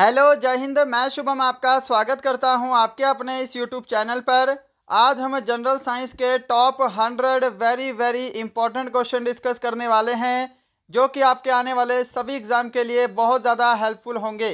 Hello, जय हिंद। मैं शुभम आपका स्वागत करता हूं आपके अपने इस यूट्यूब चैनल पर। आज हम जनरल साइंस के top 100 very very important question discuss करने वाले हैं, जो कि आपके आने वाले सभी एग्ज़ाम के लिए बहुत ज़्यादा हेल्पफुल होंगे।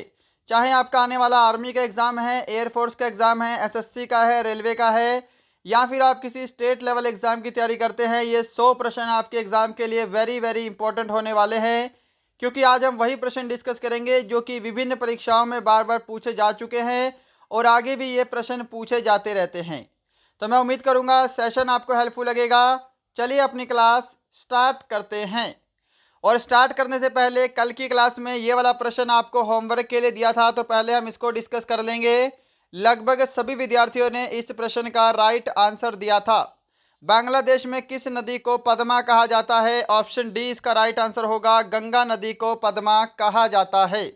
चाहे आपका आने वाला आर्मी का एग्ज़ाम है, एयरफोर्स का एग्ज़ाम है, एसएससी का है, रेलवे का है, या फिर आप किसी स्टेट लेवल एग्ज़ाम की तैयारी करते हैं, ये 100 प्रश्न आपके एग्ज़ाम के लिए वेरी वेरी इंपॉर्टेंट होने वाले हैं। क्योंकि आज हम वही प्रश्न डिस्कस करेंगे जो कि विभिन्न परीक्षाओं में बार बार पूछे जा चुके हैं और आगे भी ये प्रश्न पूछे जाते रहते हैं। तो मैं उम्मीद करूंगा सेशन आपको हेल्पफुल लगेगा। चलिए अपनी क्लास स्टार्ट करते हैं। और स्टार्ट करने से पहले कल की क्लास में ये वाला प्रश्न आपको होमवर्क के लिए दिया था, तो पहले हम इसको डिस्कस कर लेंगे। लगभग सभी विद्यार्थियों ने इस प्रश्न का राइट आंसर दिया था। बांग्लादेश में किस नदी को पद्मा कहा जाता है? ऑप्शन डी इसका राइट आंसर होगा, गंगा नदी को पद्मा कहा जाता है।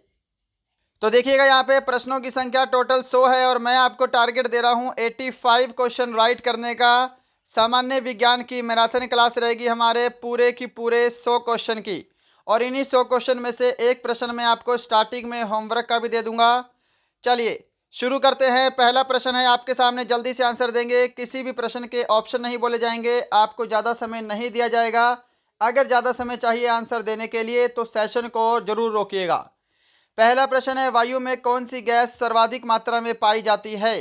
तो देखिएगा यहाँ पे प्रश्नों की संख्या टोटल 100 है और मैं आपको टारगेट दे रहा हूँ 85 क्वेश्चन राइट करने का। सामान्य विज्ञान की मैराथन क्लास रहेगी हमारे पूरे की पूरे 100 क्वेश्चन की, और इन्हीं 100 क्वेश्चन में से एक प्रश्न मैं आपको स्टार्टिंग में होमवर्क का भी दे दूंगा। चलिए शुरू करते हैं। पहला प्रश्न है आपके सामने, जल्दी से आंसर देंगे। किसी भी प्रश्न के ऑप्शन नहीं बोले जाएंगे, आपको ज़्यादा समय नहीं दिया जाएगा। अगर ज़्यादा समय चाहिए आंसर देने के लिए तो सेशन को जरूर रोकिएगा। पहला प्रश्न है, वायु में कौन सी गैस सर्वाधिक मात्रा में पाई जाती है?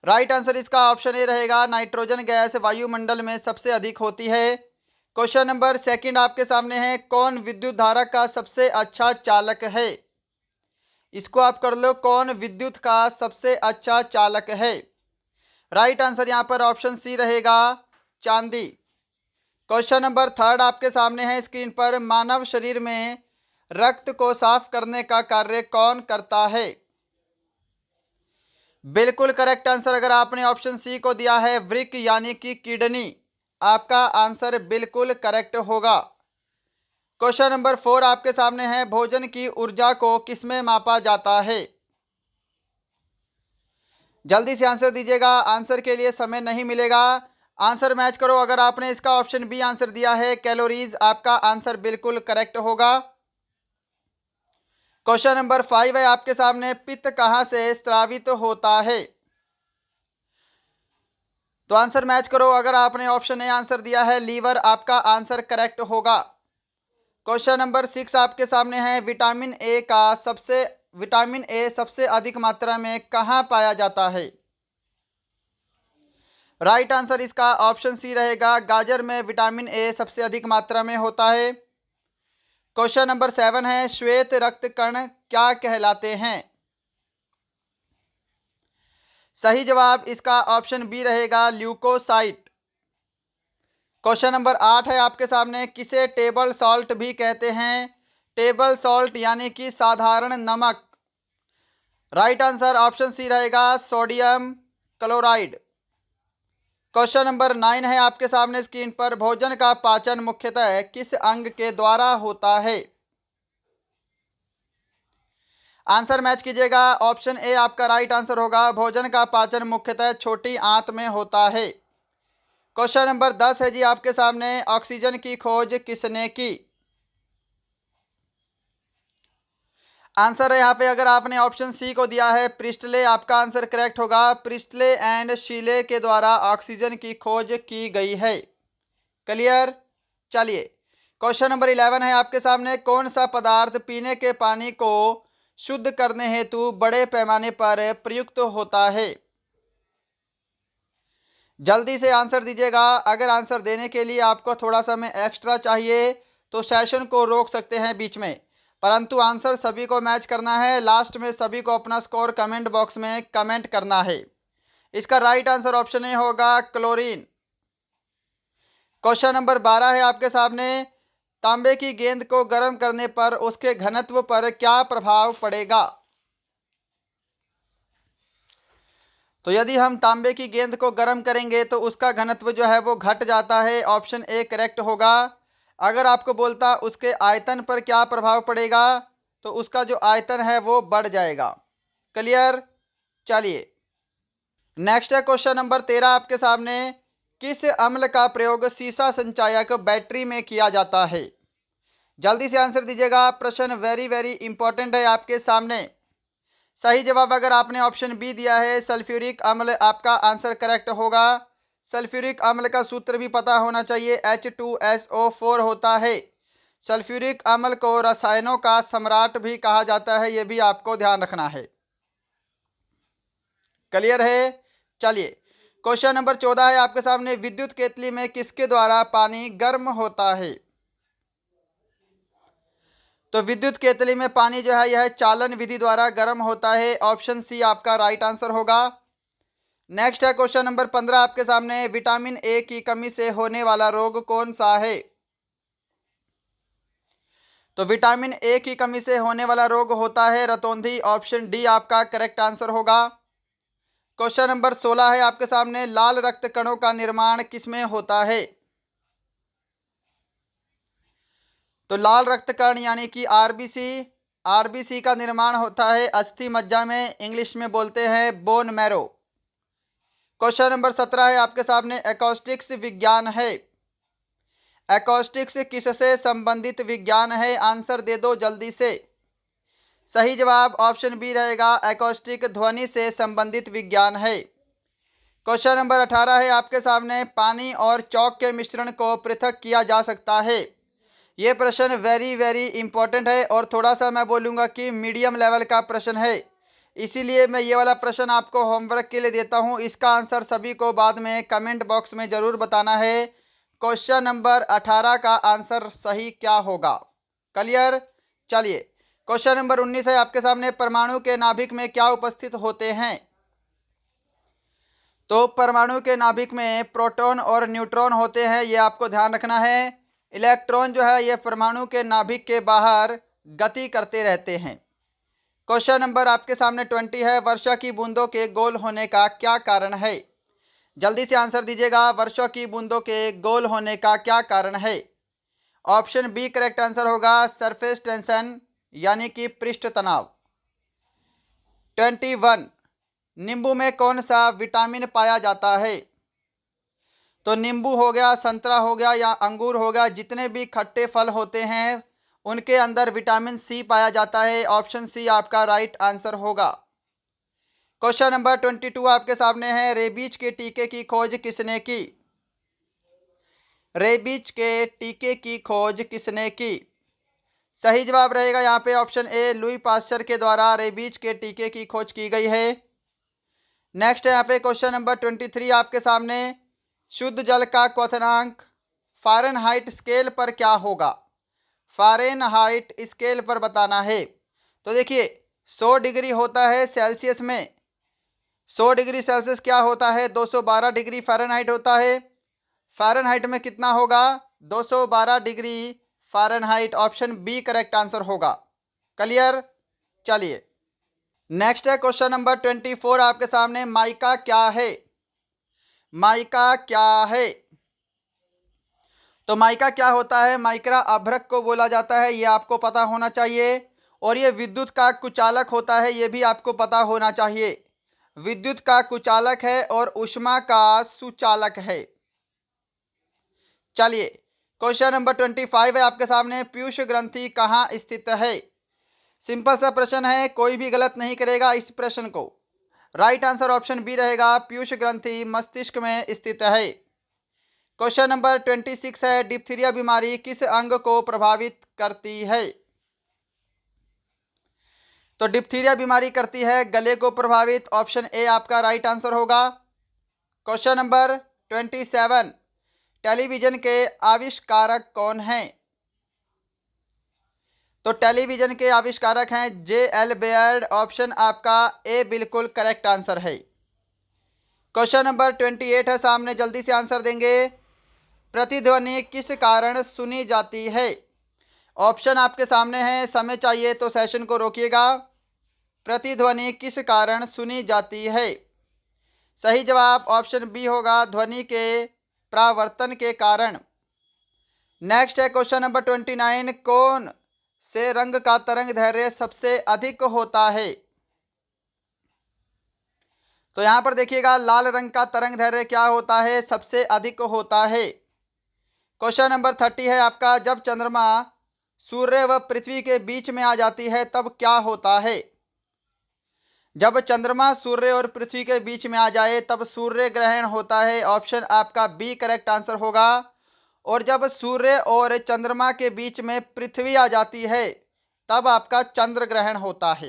राइट आंसर इसका ऑप्शन ए रहेगा, नाइट्रोजन गैस वायुमंडल में सबसे अधिक होती है। क्वेश्चन नंबर सेकंड आपके सामने है, कौन विद्युत धारा का सबसे अच्छा चालक है? इसको आप कर लो, कौन विद्युत का सबसे अच्छा चालक है? राइट आंसर यहाँ पर ऑप्शन सी रहेगा, चांदी। क्वेश्चन नंबर थर्ड आपके सामने है स्क्रीन पर, मानव शरीर में रक्त को साफ करने का कार्य कौन करता है? बिल्कुल करेक्ट आंसर अगर आपने ऑप्शन सी को दिया है, वृक्क यानी कि किडनी। आपका आंसर बिल्कुल करेक्ट होगा। क्वेश्चन नंबर 4 आपके सामने है, भोजन की ऊर्जा को किसमें मापा जाता है? जल्दी से आंसर दीजिएगा, आंसर के लिए समय नहीं मिलेगा। आंसर मैच करो। अगर आपने इसका ऑप्शन बी आंसर दिया है, कैलोरीज, आपका आंसर बिल्कुल करेक्ट होगा। क्वेश्चन नंबर 5 है आपके सामने, पित्त कहां से स्रावित होता है? तो आंसर मैच करो। अगर आपने ऑप्शन ए आंसर दिया है, लीवर, आपका आंसर करेक्ट होगा। क्वेश्चन नंबर 6 आपके सामने है, विटामिन ए सबसे अधिक मात्रा में कहां पाया जाता है? राइट आंसर इसका ऑप्शन सी रहेगा, गाजर में विटामिन ए सबसे अधिक मात्रा में होता है। क्वेश्चन नंबर 7 है, श्वेत रक्त कण क्या कहलाते हैं? सही जवाब इसका ऑप्शन बी रहेगा, ल्यूकोसाइट। क्वेश्चन नंबर 8 है आपके सामने, किसे टेबल सॉल्ट भी कहते हैं? टेबल सॉल्ट यानी कि साधारण नमक। राइट आंसर ऑप्शन सी रहेगा, सोडियम क्लोराइड। क्वेश्चन नंबर 9 है आपके सामने स्क्रीन पर, भोजन का पाचन मुख्यतः किस अंग के द्वारा होता है? आंसर मैच कीजिएगा। ऑप्शन ए आपका राइट आंसर होगा, भोजन का पाचन मुख्यतः छोटी आंत में होता है। क्वेश्चन नंबर 10 है जी आपके सामने, ऑक्सीजन की खोज किसने की? आंसर है यहाँ पे, अगर आपने ऑप्शन सी को दिया है, प्रिस्टले, आपका आंसर करेक्ट होगा। प्रिस्टले एंड शीले के द्वारा ऑक्सीजन की खोज की गई है। क्लियर। चलिए क्वेश्चन नंबर 11 है आपके सामने, कौन सा पदार्थ पीने के पानी को शुद्ध करने हेतु बड़े पैमाने पर प्रयुक्त होता है? जल्दी से आंसर दीजिएगा। अगर आंसर देने के लिए आपको थोड़ा समय एक्स्ट्रा चाहिए तो सेशन को रोक सकते हैं बीच में, परंतु आंसर सभी को मैच करना है। लास्ट में सभी को अपना स्कोर कमेंट बॉक्स में कमेंट करना है। इसका राइट आंसर ऑप्शन ए होगा, क्लोरीन। क्वेश्चन नंबर 12 है आपके सामने, तांबे की गेंद को गर्म करने पर उसके घनत्व पर क्या प्रभाव पड़ेगा? तो यदि हम तांबे की गेंद को गर्म करेंगे तो उसका घनत्व जो है वो घट जाता है। ऑप्शन ए करेक्ट होगा। अगर आपको बोलता उसके आयतन पर क्या प्रभाव पड़ेगा, तो उसका जो आयतन है वो बढ़ जाएगा। क्लियर। चलिए नेक्स्ट है क्वेश्चन नंबर 13 आपके सामने, किस अम्ल का प्रयोग सीसा संचायक बैटरी में किया जाता है? जल्दी से आंसर दीजिएगा, प्रश्न वेरी वेरी इंपॉर्टेंट है आपके सामने। सही जवाब अगर आपने ऑप्शन बी दिया है सल्फ्यूरिक अम्ल, आपका आंसर करेक्ट होगा। सल्फ्यूरिक अम्ल का सूत्र भी पता होना चाहिए, H2SO4 होता है। सल्फ्यूरिक अम्ल को रसायनों का सम्राट भी कहा जाता है, ये भी आपको ध्यान रखना है। क्लियर है? चलिए क्वेश्चन नंबर 14 है आपके सामने, विद्युत केतली में किसके द्वारा पानी गर्म होता है? तो विद्युत केतली में पानी जो है यह चालन विधि द्वारा गर्म होता है, ऑप्शन सी आपका राइट आंसर होगा। नेक्स्ट है क्वेश्चन नंबर 15 आपके सामने, विटामिन ए की कमी से होने वाला रोग कौन सा है? तो विटामिन ए की कमी से होने वाला रोग होता है रतौंधी, ऑप्शन डी आपका करेक्ट आंसर होगा। क्वेश्चन नंबर 16 है आपके सामने, लाल रक्त कणों का निर्माण किसमें होता है? तो लाल रक्त कण यानी कि आरबीसी का निर्माण होता है अस्थि मज्जा में, इंग्लिश में बोलते हैं बोन मैरो। क्वेश्चन नंबर 17 है आपके सामने, एकॉस्टिक्स विज्ञान है। एकॉस्टिक्स किससे संबंधित विज्ञान है? आंसर दे दो जल्दी से। सही जवाब ऑप्शन बी रहेगा, एकॉस्टिक ध्वनि से संबंधित विज्ञान है। क्वेश्चन नंबर 18 है आपके सामने, पानी और चौक के मिश्रण को पृथक किया जा सकता है। ये प्रश्न वेरी वेरी इंपॉर्टेंट है और थोड़ा सा मैं बोलूँगा कि मीडियम लेवल का प्रश्न है, इसीलिए मैं ये वाला प्रश्न आपको होमवर्क के लिए देता हूँ। इसका आंसर सभी को बाद में कमेंट बॉक्स में ज़रूर बताना है। क्वेश्चन नंबर 18 का आंसर सही क्या होगा? क्लियर? चलिए क्वेश्चन नंबर 19 है आपके सामने, परमाणु के नाभिक में क्या उपस्थित होते हैं? तो परमाणु के नाभिक में प्रोटॉन और न्यूट्रॉन होते हैं, ये आपको ध्यान रखना है। इलेक्ट्रॉन जो है ये परमाणु के नाभिक के बाहर गति करते रहते हैं। क्वेश्चन नंबर आपके सामने 20 है, वर्षा की बूंदों के गोल होने का क्या कारण है? जल्दी से आंसर दीजिएगा, वर्षा की बूंदों के गोल होने का क्या कारण है? ऑप्शन बी करेक्ट आंसर होगा, सरफेस टेंशन यानी कि पृष्ठ तनाव। 21, नींबू में कौन सा विटामिन पाया जाता है? तो नींबू हो गया, संतरा हो गया या अंगूर हो गया, जितने भी खट्टे फल होते हैं उनके अंदर विटामिन सी पाया जाता है, ऑप्शन सी आपका राइट आंसर होगा। क्वेश्चन नंबर 22 आपके सामने है, रेबीज के टीके की खोज किसने की? रेबीज के टीके की खोज किसने की? सही जवाब रहेगा यहाँ पे ऑप्शन ए, लुई पास्चर के द्वारा रेबीज के टीके की खोज की गई है। नेक्स्ट है यहाँ पे क्वेश्चन नंबर 23 आपके सामने, शुद्ध जल का क्वथनांक फ़ारेनहाइट स्केल पर क्या होगा? फ़ारेनहाइट स्केल पर बताना है। तो देखिए 100 डिग्री होता है सेल्सियस में, 100 डिग्री सेल्सियस क्या होता है? 212 डिग्री फ़ारेनहाइट होता है। फ़ारेनहाइट में कितना होगा? 212 degree Fahrenheit, option B correct answer होगा। क्लियर? चलिए नेक्स्ट है क्वेश्चन नंबर 24 आपके सामने, माइका क्या है? माइका क्या है? तो माइका क्या होता है? माइक्रा अभ्रक को बोला जाता है, ये आपको पता होना चाहिए। और ये विद्युत का कुचालक होता है, ये भी आपको पता होना चाहिए। विद्युत का कुचालक है और ऊष्मा का सुचालक है। चलिए क्वेश्चन नंबर 25 है आपके सामने, पीयूष ग्रंथि कहाँ स्थित है? सिंपल सा प्रश्न है, कोई भी गलत नहीं करेगा इस प्रश्न को। राइट आंसर ऑप्शन बी रहेगा, पीयूष ग्रंथि मस्तिष्क में स्थित है। क्वेश्चन नंबर 26 है, डिप्थीरिया बीमारी किस अंग को प्रभावित करती है? तो डिप्थीरिया बीमारी करती है गले को प्रभावित, ऑप्शन ए आपका राइट आंसर होगा। क्वेश्चन नंबर 27, टेलीविजन के आविष्कारक कौन हैं? तो टेलीविजन के आविष्कारक हैं J.L. बेयर्ड, ऑप्शन आपका ए बिल्कुल करेक्ट आंसर है। क्वेश्चन नंबर 28 है सामने, जल्दी से आंसर देंगे। प्रतिध्वनि किस कारण सुनी जाती है? ऑप्शन आपके सामने है, समय चाहिए तो सेशन को रोकिएगा। प्रतिध्वनि किस कारण सुनी जाती है? सही जवाब ऑप्शन बी होगा, ध्वनि के परावर्तन के कारण। नेक्स्ट है क्वेश्चन नंबर 29, कौन से रंग का तरंग दैर्घ्य सबसे अधिक होता है? तो यहाँ पर देखिएगा, लाल रंग का तरंग दैर्घ्य क्या होता है? सबसे अधिक होता है। क्वेश्चन नंबर 30 है आपका, जब चंद्रमा सूर्य व पृथ्वी के बीच में आ जाती है तब क्या होता है? जब चंद्रमा सूर्य और पृथ्वी के बीच में आ जाए तब सूर्य ग्रहण होता है। ऑप्शन आपका बी करेक्ट आंसर होगा। और जब सूर्य और चंद्रमा के बीच में पृथ्वी आ जाती है तब आपका चंद्र ग्रहण होता है।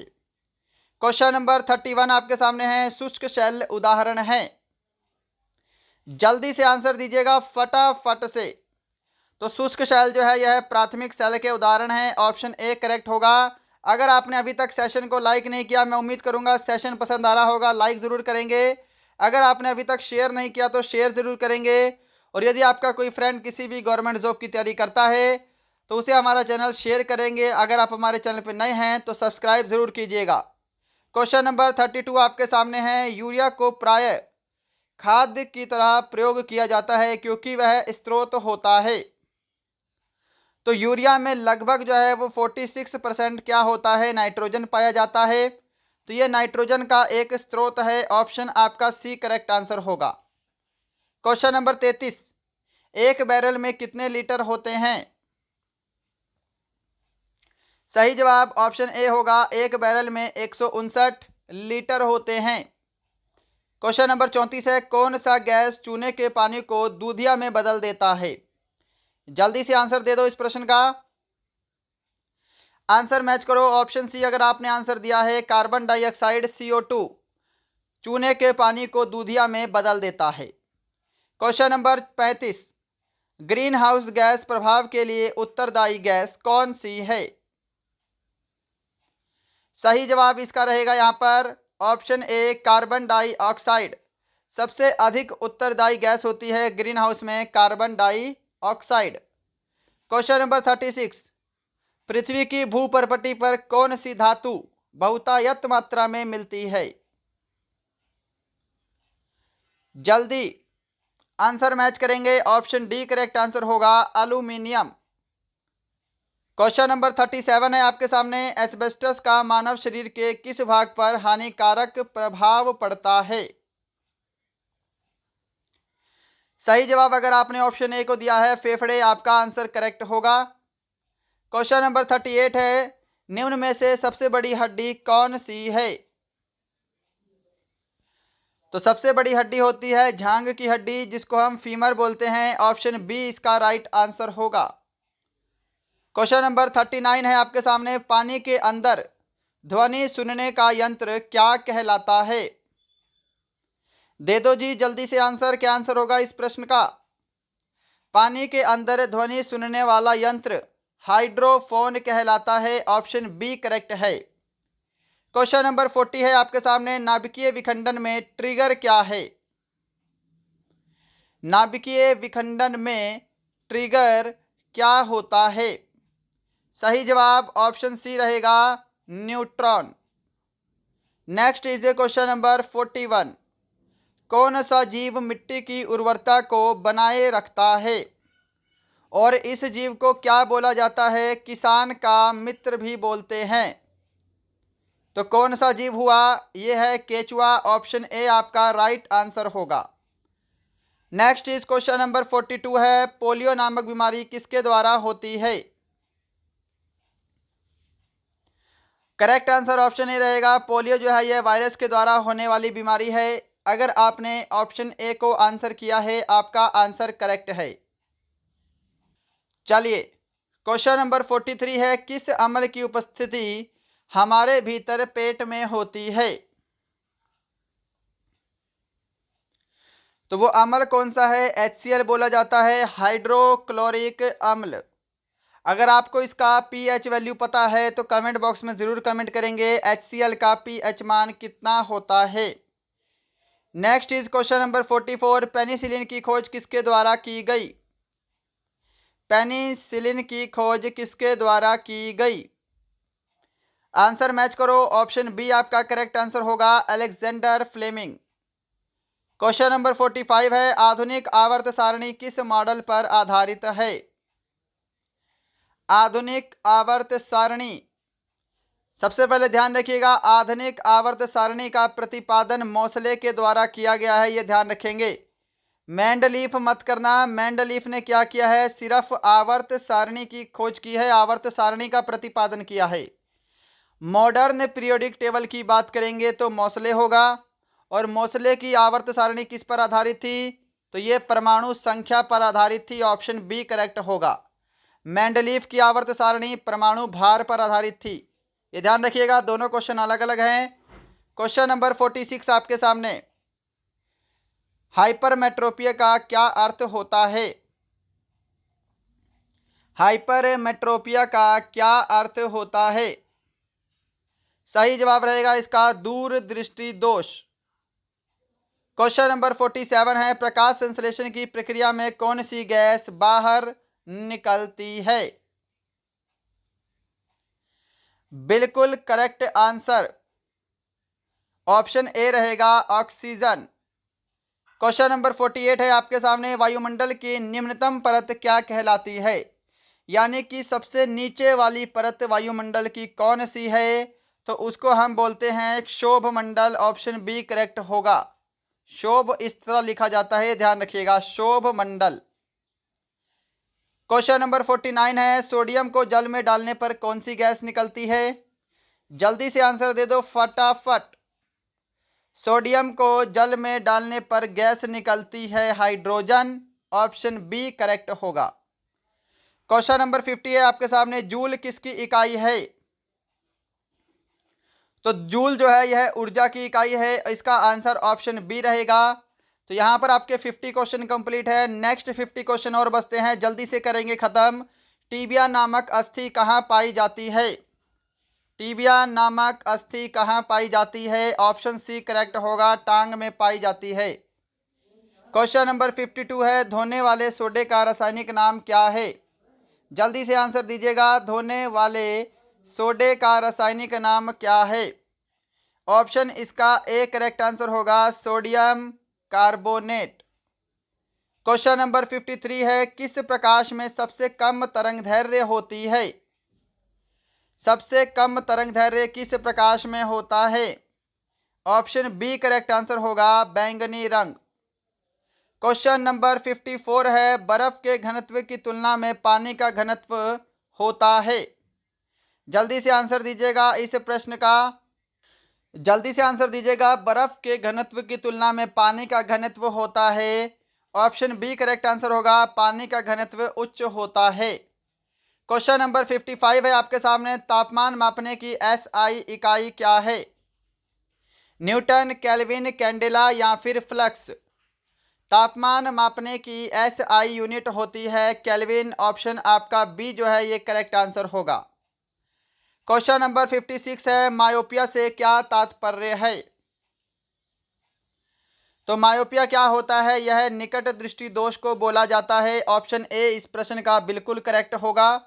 क्वेश्चन नंबर 31 आपके सामने है, शुष्क शैल उदाहरण है। जल्दी से आंसर दीजिएगा फटाफट से। तो शुष्क शैल जो है यह प्राथमिक शैल के उदाहरण है। ऑप्शन ए करेक्ट होगा। अगर आपने अभी तक सेशन को लाइक नहीं किया, मैं उम्मीद करूंगा सेशन पसंद आ रहा होगा, लाइक ज़रूर करेंगे। अगर आपने अभी तक शेयर नहीं किया तो शेयर ज़रूर करेंगे। और यदि आपका कोई फ्रेंड किसी भी गवर्नमेंट जॉब की तैयारी करता है तो उसे हमारा चैनल शेयर करेंगे। अगर आप हमारे चैनल पर नए हैं तो सब्सक्राइब ज़रूर कीजिएगा। क्वेश्चन नंबर 32 आपके सामने है, यूरिया को प्राय खाद्य की तरह प्रयोग किया जाता है क्योंकि वह स्रोत होता है। तो यूरिया में लगभग जो है वो 46% क्या होता है, नाइट्रोजन पाया जाता है। तो ये नाइट्रोजन का एक स्रोत है। ऑप्शन आपका सी करेक्ट आंसर होगा। क्वेश्चन नंबर 33, एक बैरल में कितने लीटर होते हैं? सही जवाब ऑप्शन ए होगा, एक बैरल में 159 लीटर होते हैं। क्वेश्चन नंबर 34 है, कौन सा गैस चूने के पानी को दूधिया में बदल देता है? जल्दी से आंसर दे दो इस प्रश्न का। आंसर मैच करो। ऑप्शन सी अगर आपने आंसर दिया है, कार्बन डाइऑक्साइड CO2 चूने के पानी को दूधिया में बदल देता है। Question number 35, green house gas प्रभाव के लिए उत्तरदायी गैस कौन सी है? सही जवाब इसका रहेगा यहाँ पर ऑप्शन ए, कार्बन डाइऑक्साइड। सबसे अधिक उत्तरदायी गैस होती है ग्रीन हाउस में कार्बन डाइऑक्साइड। क्वेश्चन नंबर 36, पृथ्वी की भूपर्पटी पर कौन सी धातु बहुतायत मात्रा में मिलती है? जल्दी आंसर मैच करेंगे। ऑप्शन डी करेक्ट आंसर होगा, एल्यूमिनियम। क्वेश्चन नंबर 37 है आपके सामने, एस्बेस्टस का मानव शरीर के किस भाग पर हानिकारक प्रभाव पड़ता है? सही जवाब अगर आपने ऑप्शन ए को दिया है, फेफड़े, आपका आंसर करेक्ट होगा। क्वेश्चन नंबर 38 है, निम्न में से सबसे बड़ी हड्डी कौन सी है? तो सबसे बड़ी हड्डी होती है झांग की हड्डी, जिसको हम फीमर बोलते हैं। ऑप्शन बी इसका राइट आंसर होगा। क्वेश्चन नंबर 39 है आपके सामने, पानी के अंदर ध्वनि सुनने का यंत्र क्या कहलाता है? दे दो जी जल्दी से आंसर, क्या आंसर होगा इस प्रश्न का? पानी के अंदर ध्वनि सुनने वाला यंत्र हाइड्रोफोन कहलाता है। ऑप्शन बी करेक्ट है। क्वेश्चन नंबर 40 है आपके सामने, नाभिकीय विखंडन में ट्रिगर क्या है? नाभिकीय विखंडन में ट्रिगर क्या होता है? सही जवाब ऑप्शन सी रहेगा, neutron. Next is a question number 41, कौन सा जीव मिट्टी की उर्वरता को बनाए रखता है और इस जीव को क्या बोला जाता है? किसान का मित्र भी बोलते हैं। तो कौन सा जीव हुआ? यह है केचुआ। ऑप्शन ए आपका राइट आंसर होगा। नेक्स्ट इज क्वेश्चन नंबर 42 है, पोलियो नामक बीमारी किसके द्वारा होती है? करेक्ट आंसर ऑप्शन ए रहेगा, पोलियो जो है यह वायरस के द्वारा होने वाली बीमारी है। अगर आपने ऑप्शन ए को आंसर किया है, आपका आंसर करेक्ट है। चलिए क्वेश्चन नंबर 43 है, किस अम्ल की उपस्थिति हमारे भीतर पेट में होती है? तो वो अम्ल कौन सा है? HCl बोला जाता है, हाइड्रोक्लोरिक अम्ल। अगर आपको इसका pH वैल्यू पता है तो कमेंट बॉक्स में ज़रूर कमेंट करेंगे HCl का pH मान कितना होता है। Next is question number 44, penicillin की खोज किसके द्वारा की गई? पेनिसिलिन की खोज किसके द्वारा की गई? आंसर मैच करो। ऑप्शन बी आपका करेक्ट आंसर होगा, अलेक्जेंडर फ्लेमिंग। क्वेश्चन नंबर 45 है, आधुनिक आवर्त सारणी किस मॉडल पर आधारित है? आधुनिक आवर्त सारणी, सबसे पहले ध्यान रखिएगा, आधुनिक आवर्त सारणी का प्रतिपादन मोसले के द्वारा किया गया है, ये ध्यान रखेंगे। मेंडलीफ मत करना। मेंडलीफ ने क्या किया है? सिर्फ आवर्त सारणी की खोज की है, आवर्त सारणी का प्रतिपादन किया है। मॉडर्न पीरियोडिक टेबल की बात करेंगे तो मोसले होगा, और मोसले की आवर्त सारणी किस पर आधारित थी? तो ये परमाणु संख्या पर आधारित थी, ऑप्शन बी करेक्ट होगा। मेंडलीफ की आवर्त सारणी परमाणु भार पर आधारित थी। ये ध्यान रखिएगा, दोनों क्वेश्चन अलग अलग हैं। क्वेश्चन नंबर 46 आपके सामने, हाइपरमेट्रोपिया का क्या अर्थ होता है? हाइपरमेट्रोपिया का क्या अर्थ होता है? सही जवाब रहेगा इसका दूरदृष्टि दोष। क्वेश्चन नंबर 47 है, प्रकाश संश्लेषण की प्रक्रिया में कौन सी गैस बाहर निकलती है? बिल्कुल करेक्ट आंसर ऑप्शन ए रहेगा, ऑक्सीजन। क्वेश्चन नंबर 48 है आपके सामने, वायुमंडल की निम्नतम परत क्या कहलाती है? यानी कि सबसे नीचे वाली परत वायुमंडल की कौन सी है? तो उसको हम बोलते हैं क्षोभ मंडल, ऑप्शन बी करेक्ट होगा। क्षोभ इस तरह लिखा जाता है, ध्यान रखिएगा, क्षोभ मंडल। क्वेश्चन नंबर 49 है, सोडियम को जल में डालने पर कौन सी गैस निकलती है? जल्दी से आंसर दे दो फटाफट। सोडियम को जल में डालने पर गैस निकलती है हाइड्रोजन, ऑप्शन बी करेक्ट होगा। क्वेश्चन नंबर 50 है आपके सामने, जूल किसकी इकाई है? तो जूल जो है यह ऊर्जा की इकाई है, इसका आंसर ऑप्शन बी रहेगा। तो यहाँ पर आपके 50 क्वेश्चन कंप्लीट है। नेक्स्ट 50 क्वेश्चन और बचते हैं, जल्दी से करेंगे खत्म। टीबिया नामक अस्थि कहाँ पाई जाती है? टीबिया नामक अस्थि कहाँ पाई जाती है? ऑप्शन सी करेक्ट होगा, टांग में पाई जाती है। क्वेश्चन नंबर 52 है, धोने वाले सोडे का रासायनिक नाम क्या है? जल्दी से आंसर दीजिएगा, धोने वाले सोडे का रासायनिक नाम क्या है? ऑप्शन इसका ए करेक्ट आंसर होगा, सोडियम कार्बोनेट। क्वेश्चन नंबर 53 है, किस प्रकाश में सबसे कम तरंगदैर्घ्य होती है? सबसे कम तरंगदैर्घ्य किस प्रकाश में होता है? ऑप्शन बी करेक्ट आंसर होगा, बैंगनी रंग। क्वेश्चन नंबर 54 है, बर्फ के घनत्व की तुलना में पानी का घनत्व होता है? जल्दी से आंसर दीजिएगा इस प्रश्न का, जल्दी से आंसर दीजिएगा, बर्फ के घनत्व की तुलना में पानी का घनत्व होता है? ऑप्शन बी करेक्ट आंसर होगा, पानी का घनत्व उच्च होता है। क्वेश्चन नंबर 55 है आपके सामने, तापमान मापने की एसआई इकाई क्या है? न्यूटन, केल्विन, कैंडेला या फिर फ्लक्स? तापमान मापने की एसआई यूनिट होती है केल्विन, ऑप्शन आपका बी जो है ये करेक्ट आंसर होगा। क्वेश्चन नंबर 56 है, मायोपिया से क्या तात्पर्य है? तो मायोपिया क्या होता है? यह निकट दृष्टि दोष को बोला जाता है, ऑप्शन ए इस प्रश्न का बिल्कुल करेक्ट होगा।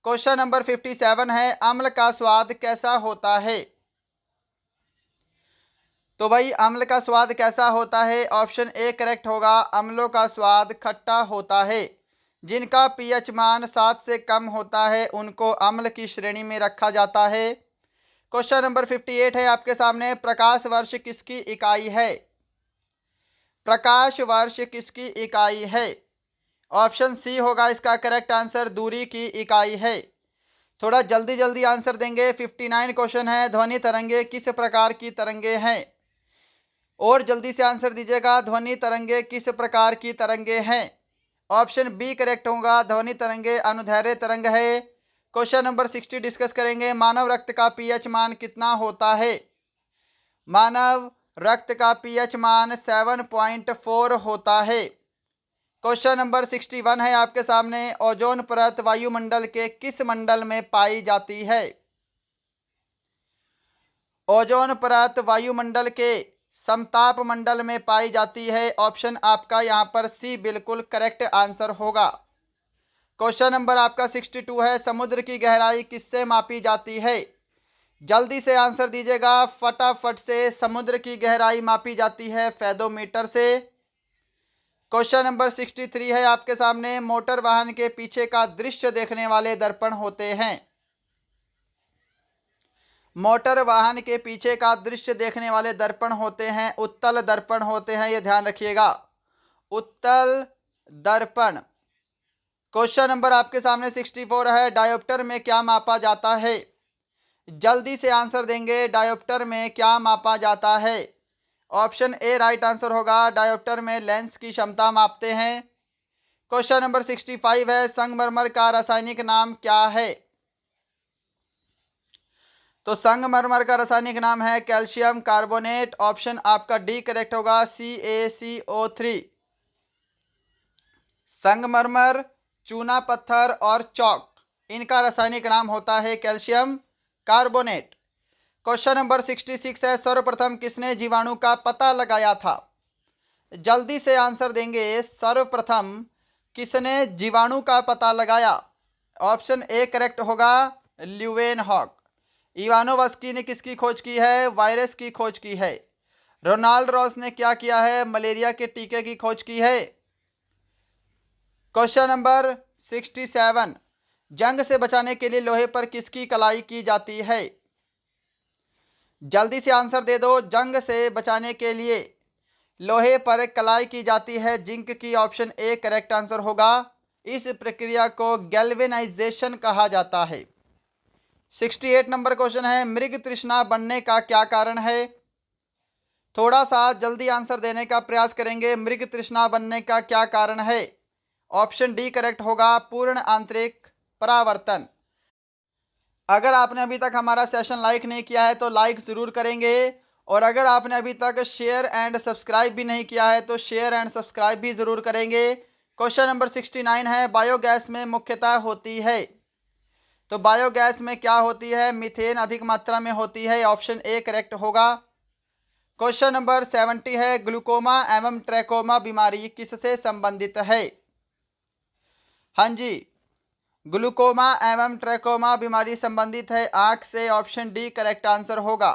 क्वेश्चन नंबर 57 है, अम्ल का स्वाद कैसा होता है? तो भाई अम्ल का स्वाद कैसा होता है? ऑप्शन ए करेक्ट होगा, अम्लों का स्वाद खट्टा होता है। जिनका पीएच मान 7 से कम होता है उनको अम्ल की श्रेणी में रखा जाता है। क्वेश्चन नंबर 58 है आपके सामने, प्रकाश वर्ष किसकी इकाई है? प्रकाश वर्ष किसकी इकाई है? ऑप्शन सी होगा इसका करेक्ट आंसर, दूरी की इकाई है। थोड़ा जल्दी जल्दी आंसर देंगे। 59 क्वेश्चन है, ध्वनि तरंगे किस प्रकार की तरंगे हैं? और जल्दी से आंसर दीजिएगा, ध्वनि तरंगे किस प्रकार की तरंगे हैं? ऑप्शन बी करेक्ट होगा, ध्वनि तरंगे अनुदैर्घ्य तरंग है। क्वेश्चन नंबर 60 डिस्कस करेंगे, मानव रक्त का पीएच मान कितना होता है? मानव रक्त का पीएच मान 7.4 होता है। क्वेश्चन नंबर 61 है आपके सामने, ओजोन परत वायुमंडल के किस मंडल में पाई जाती है? ओजोन परत वायुमंडल के समताप मंडल में पाई जाती है, ऑप्शन आपका यहाँ पर सी बिल्कुल करेक्ट आंसर होगा। क्वेश्चन नंबर आपका 62 है, समुद्र की गहराई किससे मापी जाती है? जल्दी से आंसर दीजिएगा फटाफट से, समुद्र की गहराई मापी जाती है फेदोमीटर से। क्वेश्चन नंबर 63 है आपके सामने, मोटर वाहन के पीछे का दृश्य देखने वाले दर्पण होते हैं? मोटर वाहन के पीछे का दृश्य देखने वाले दर्पण होते हैं उत्तल दर्पण होते हैं, ये ध्यान रखिएगा, उत्तल दर्पण। क्वेश्चन नंबर आपके सामने 64 है, डायोप्टर में क्या मापा जाता है? जल्दी से आंसर देंगे, डायोप्टर में क्या मापा जाता है? ऑप्शन ए राइट आंसर होगा, डायोप्टर में लेंस की क्षमता मापते हैं। क्वेश्चन नंबर 65 है, संगमरमर का रासायनिक नाम क्या है? तो संगमरमर का रासायनिक नाम है कैल्शियम कार्बोनेट। ऑप्शन आपका डी करेक्ट होगा, CaCO3। संगमरमर, चूना पत्थर और चौक, इनका रासायनिक नाम होता है कैल्शियम कार्बोनेट। क्वेश्चन नंबर 66 है, सर्वप्रथम किसने जीवाणु का पता लगाया था? जल्दी से आंसर देंगे, सर्वप्रथम किसने जीवाणु का पता लगाया? ऑप्शन ए करेक्ट होगा, ल्यूवेनहॉक। इवानोवस्की ने किसकी खोज की है? वायरस की खोज की है। रोनाल्ड रॉस ने क्या किया है? मलेरिया के टीके की खोज की है। क्वेश्चन नंबर 67, जंग से बचाने के लिए लोहे पर किसकी कलाई की जाती है? जल्दी से आंसर दे दो, जंग से बचाने के लिए लोहे पर कलाई की जाती है जिंक की। ऑप्शन ए करेक्ट आंसर होगा। इस प्रक्रिया को गैल्वेनाइजेशन कहा जाता है। 68 नंबर क्वेश्चन है, मृग तृष्णा बनने का क्या कारण है? थोड़ा सा जल्दी आंसर देने का प्रयास करेंगे, मृग तृष्णा बनने का क्या कारण है? ऑप्शन डी करेक्ट होगा, पूर्ण आंतरिक परावर्तन। अगर आपने अभी तक हमारा सेशन लाइक नहीं किया है तो लाइक ज़रूर करेंगे, और अगर आपने अभी तक शेयर एंड सब्सक्राइब भी नहीं किया है तो शेयर एंड सब्सक्राइब भी ज़रूर करेंगे। क्वेश्चन नंबर 69 है, बायोगैस में मुख्यतः होती है। तो बायोगैस में क्या होती है? मीथेन अधिक मात्रा में होती है। ऑप्शन ए करेक्ट होगा। क्वेश्चन नंबर 70 है, ग्लूकोमा एवं ट्रैकोमा बीमारी किससे संबंधित है? हाँ जी, ग्लूकोमा एवं ट्रैकोमा बीमारी संबंधित है आंख से। ऑप्शन डी करेक्ट आंसर होगा।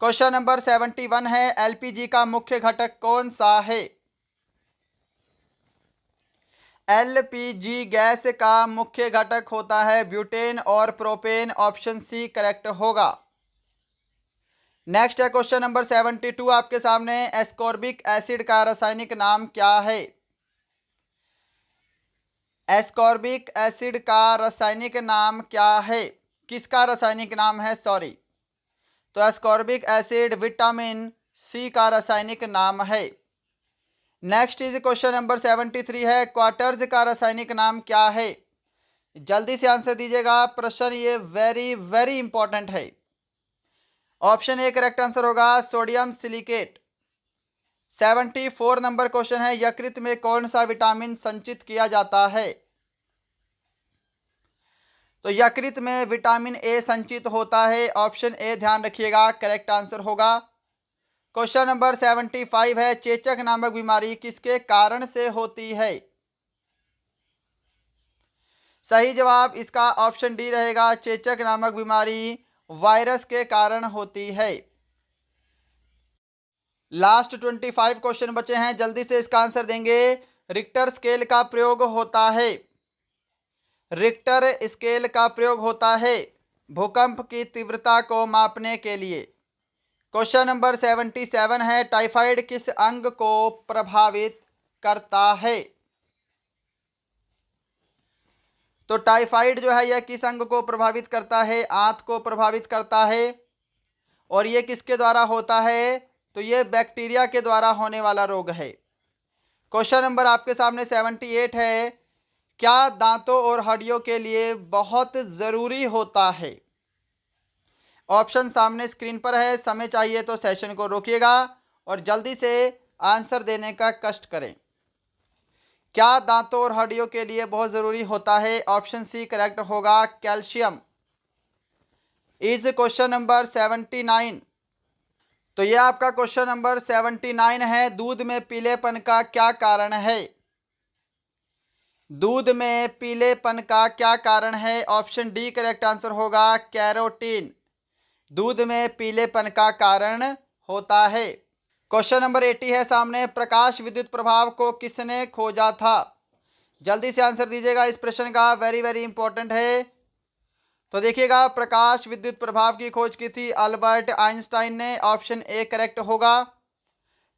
क्वेश्चन नंबर 71 है, एलपीजी का मुख्य घटक कौन सा है? एलपीजी गैस का मुख्य घटक होता है ब्यूटेन और प्रोपेन। ऑप्शन सी करेक्ट होगा। नेक्स्ट है क्वेश्चन नंबर 72 आपके सामने, एस्कॉर्बिक एसिड का रासायनिक नाम क्या है? एस्कॉर्बिक एसिड का रासायनिक नाम क्या है? किसका रासायनिक नाम है, सॉरी। तो एस्कॉर्बिक एसिड विटामिन सी का रासायनिक नाम है। नेक्स्ट इज क्वेश्चन नंबर 73 है, क्वार्टर्स का रासायनिक नाम क्या है? जल्दी से आंसर दीजिएगा, प्रश्न ये वेरी वेरी इंपॉर्टेंट है। ऑप्शन ए करेक्ट आंसर होगा, सोडियम सिलिकेट। 74 नंबर क्वेश्चन है, यकृत में कौन सा विटामिन संचित किया जाता है? तो यकृत में विटामिन ए संचित होता है। ऑप्शन ए ध्यान रखिएगा, करेक्ट आंसर होगा। क्वेश्चन नंबर 75 है, चेचक नामक बीमारी किसके कारण से होती है? सही जवाब इसका ऑप्शन डी रहेगा, चेचक नामक बीमारी वायरस के कारण होती है। लास्ट 25 क्वेश्चन बचे हैं, जल्दी से इसका आंसर देंगे। रिक्टर स्केल का प्रयोग होता है, रिक्टर स्केल का प्रयोग होता है भूकंप की तीव्रता को मापने के लिए। क्वेश्चन नंबर 77 है, टाइफाइड किस अंग को प्रभावित करता है? तो टाइफाइड जो है यह किस अंग को प्रभावित करता है? आंत को प्रभावित करता है। और ये किसके द्वारा होता है? तो ये बैक्टीरिया के द्वारा होने वाला रोग है। क्वेश्चन नंबर आपके सामने 78 है, क्या दांतों और हड्डियों के लिए बहुत ज़रूरी होता है? ऑप्शन सामने स्क्रीन पर है, समय चाहिए तो सेशन को रोकिएगा और जल्दी से आंसर देने का कष्ट करें। क्या दांतों और हड्डियों के लिए बहुत ज़रूरी होता है? ऑप्शन सी करेक्ट होगा, कैल्शियम। Is question number 79। तो यह आपका क्वेश्चन नंबर 79 है, दूध में पीलेपन का क्या कारण है? दूध में पीलेपन का क्या कारण है? ऑप्शन डी करेक्ट आंसर होगा, कैरोटीन। दूध में पीलेपन का कारण होता है। क्वेश्चन नंबर 80 है सामने, प्रकाश विद्युत प्रभाव को किसने खोजा था? जल्दी से आंसर दीजिएगा, इस प्रश्न का वेरी वेरी इंपॉर्टेंट है। तो देखिएगा, प्रकाश विद्युत प्रभाव की खोज की थी अल्बर्ट आइंस्टाइन ने। ऑप्शन ए करेक्ट होगा।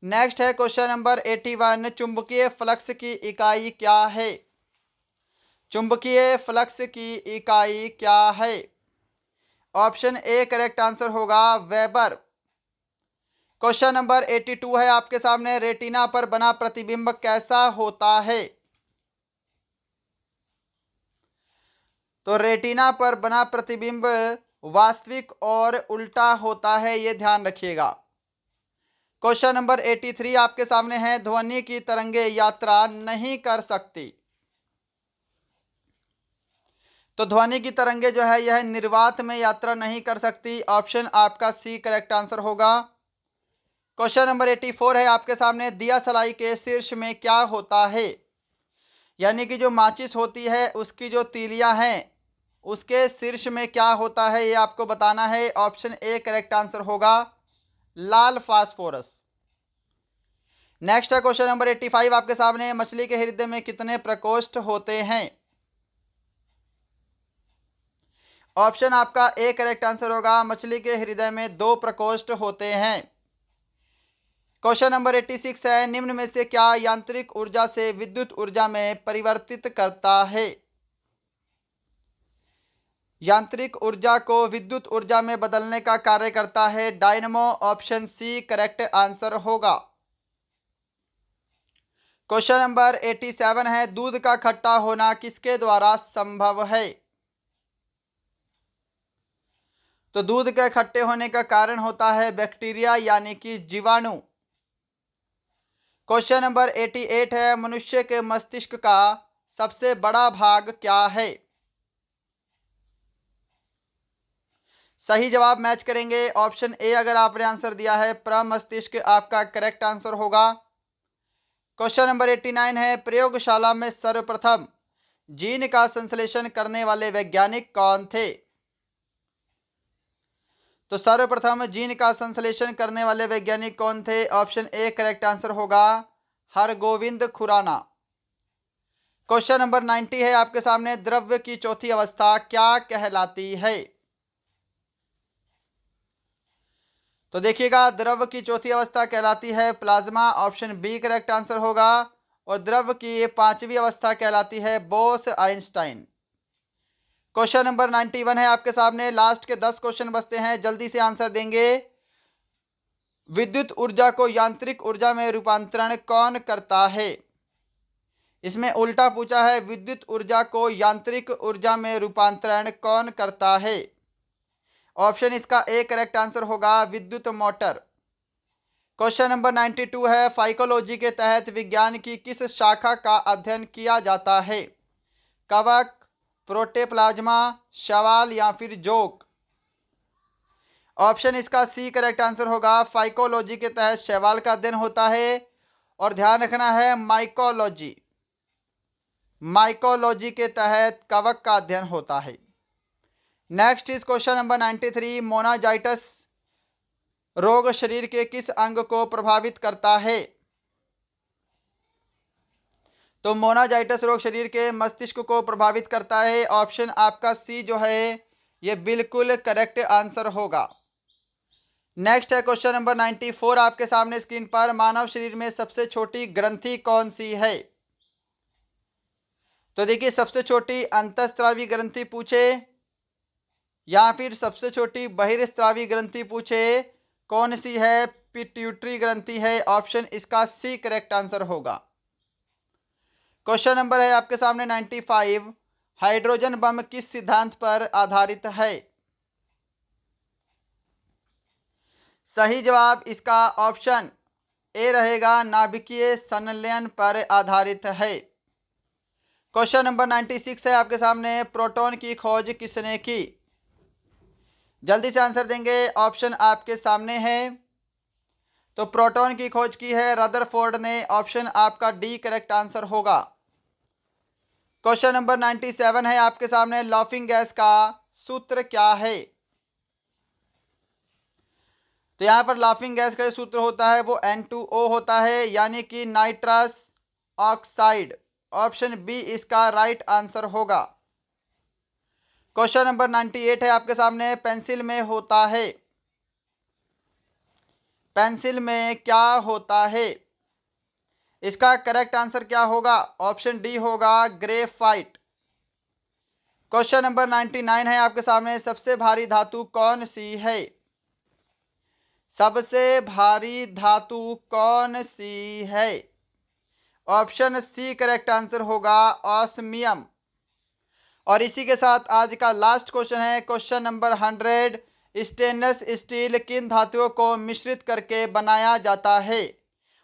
नेक्स्ट है क्वेश्चन नंबर 81, चुंबकीय फ्लक्स की इकाई क्या है? चुंबकीय फ्लक्स की इकाई क्या है? ऑप्शन ए करेक्ट आंसर होगा वेबर। क्वेश्चन नंबर 82 है आपके सामने, रेटिना पर बना प्रतिबिंब कैसा होता है? तो रेटिना पर बना प्रतिबिंब वास्तविक और उल्टा होता है, ये ध्यान रखिएगा। क्वेश्चन नंबर 83 आपके सामने है, ध्वनि की तरंगे यात्रा नहीं कर सकती। तो ध्वनि की तरंगे जो है यह निर्वात में यात्रा नहीं कर सकती, ऑप्शन आपका सी करेक्ट आंसर होगा। क्वेश्चन नंबर 84 है आपके सामने, दिया सलाई के शीर्ष में क्या होता है? यानी कि जो माचिस होती है उसकी जो तीलियां हैं उसके शीर्ष में क्या होता है, ये आपको बताना है, ऑप्शन ए करेक्ट आंसर होगा लाल फास्फोरस। नेक्स्ट है क्वेश्चन नंबर 85 आपके सामने, मछली के हृदय में कितने प्रकोष्ठ होते हैं? ऑप्शन आपका ए करेक्ट आंसर होगा, मछली के हृदय में 2 प्रकोष्ठ होते हैं। क्वेश्चन नंबर 86 है, निम्न में से क्या यांत्रिक ऊर्जा से विद्युत ऊर्जा में परिवर्तित करता है? यांत्रिक ऊर्जा को विद्युत ऊर्जा में बदलने का कार्य करता है dynamo, option C correct answer होगा। क्वेश्चन नंबर 87 है, दूध का खट्टा होना किसके द्वारा संभव है? तो दूध के खट्टे होने का कारण होता है बैक्टीरिया यानी कि जीवाणु। क्वेश्चन नंबर 88 है, मनुष्य के मस्तिष्क का सबसे बड़ा भाग क्या है? सही जवाब मैच करेंगे, ऑप्शन ए अगर आपने आंसर दिया है प्रमस्तिष्क आपका करेक्ट आंसर होगा। क्वेश्चन नंबर 89 है, प्रयोगशाला में सर्वप्रथम जीन का संश्लेषण करने वाले वैज्ञानिक कौन थे? तो सर्वप्रथम जीन का संश्लेषण करने वाले वैज्ञानिक कौन थे? ऑप्शन ए करेक्ट आंसर होगा हरगोविंद खुराना। क्वेश्चन नंबर 90 है आपके सामने, द्रव्य की चौथी अवस्था क्या कहलाती है? तो देखिएगा, द्रव्य की चौथी अवस्था कहलाती है plasma, option B correct answer होगा। और द्रव्य की 5वीं अवस्था कहलाती है बोस आइंस्टाइन। क्वेश्चन नंबर 91 है आपके सामने, लास्ट के 10 क्वेश्चन बचते हैं, जल्दी से आंसर देंगे। विद्युत ऊर्जा को यांत्रिक ऊर्जा में रूपांतरण कौन करता है? इसमें उल्टा पूछा है, विद्युत ऊर्जा को यांत्रिक ऊर्जा में रूपांतरण कौन करता है? ऑप्शन इसका ए करेक्ट आंसर होगा विद्युत मोटर। क्वेश्चन नंबर 92 है, फाइकोलॉजी के तहत विज्ञान की किस शाखा का अध्ययन किया जाता है? कवक, प्रोटोप्लाज्मा, शैवाल या फिर जोक? ऑप्शन इसका सी करेक्ट आंसर होगा, फाइकोलॉजी के तहत शैवाल का अध्ययन होता है। और ध्यान रखना है माइकोलॉजी के तहत कवक का अध्ययन होता है। नेक्स्ट इज क्वेश्चन नंबर 93, मोनाजाइटिस रोग शरीर के किस अंग को प्रभावित करता है? तो मोनाजाइटिस रोग शरीर के मस्तिष्क को प्रभावित करता है, ऑप्शन आपका सी जो है ये बिल्कुल करेक्ट आंसर होगा। नेक्स्ट है क्वेश्चन नंबर 94 आपके सामने स्क्रीन पर, मानव शरीर में सबसे छोटी ग्रंथि कौन सी है? तो देखिए, सबसे छोटी अंतःस्रावी ग्रंथि पूछे या फिर सबसे छोटी बहिर्स्रावी ग्रंथि पूछे, कौन सी है? पिट्यूटरी ग्रंथि है, ऑप्शन इसका सी करेक्ट आंसर होगा। क्वेश्चन नंबर है आपके सामने 95, हाइड्रोजन बम किस सिद्धांत पर आधारित है? सही जवाब इसका ऑप्शन ए रहेगा, नाभिकीय संलयन पर आधारित है। क्वेश्चन नंबर 96 है आपके सामने, प्रोटॉन की खोज किसने की? जल्दी से आंसर देंगे, ऑप्शन आपके सामने है। तो प्रोटॉन की खोज की है रदरफोर्ड ने, ऑप्शन आपका डी करेक्ट आंसर होगा। क्वेश्चन नंबर 97 है आपके सामने, लाफिंग गैस का सूत्र क्या है? तो यहाँ पर लाफिंग गैस का जो सूत्र होता है वो N2O होता है, यानी कि नाइट्रस ऑक्साइड, ऑप्शन बी इसका राइट आंसर होगा। क्वेश्चन नंबर 98 है आपके सामने, पेंसिल में होता है, पेंसिल में क्या होता है? इसका करेक्ट आंसर क्या होगा? ऑप्शन डी होगा ग्रेफाइट। क्वेश्चन नंबर 99 है आपके सामने, सबसे भारी धातु कौन सी है? सबसे भारी धातु कौन सी है? ऑप्शन सी करेक्ट आंसर होगा ऑस्मियम। और इसी के साथ आज का लास्ट क्वेश्चन है क्वेश्चन नंबर 100, स्टेनलेस स्टील किन धातुओं को मिश्रित करके बनाया जाता है?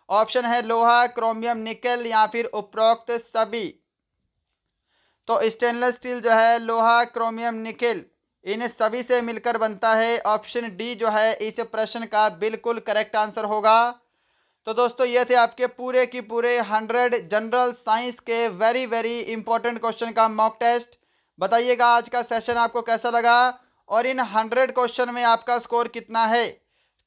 ऑप्शन है लोहा, क्रोमियम, निकेल या फिर उपरोक्त सभी। तो स्टेनलेस स्टील जो है लोहा, क्रोमियम, निकेल इन सभी से मिलकर बनता है। ऑप्शन डी जो है इस प्रश्न का बिल्कुल करेक्ट आंसर होगा। तो दोस्तों ये थे आपके पूरे की पूरे 100 जनरल साइंस के वेरी वेरी इंपॉर्टेंट क्वेश्चन का मॉक टेस्ट। बताइएगा आज का सेशन आपको कैसा लगा और इन 100 क्वेश्चन में आपका स्कोर कितना है।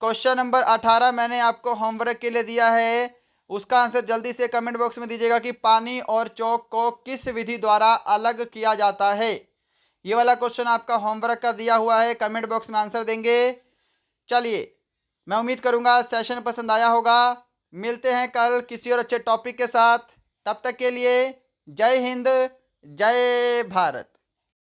क्वेश्चन नंबर 18 मैंने आपको होमवर्क के लिए दिया है, उसका आंसर जल्दी से कमेंट बॉक्स में दीजिएगा कि पानी और चौक को किस विधि द्वारा अलग किया जाता है। ये वाला क्वेश्चन आपका होमवर्क का दिया हुआ है, कमेंट बॉक्स में आंसर देंगे। चलिए मैं उम्मीद करूंगा सेशन पसंद आया होगा। मिलते हैं कल किसी और अच्छे टॉपिक के साथ, तब तक के लिए जय हिंद, जय भारत।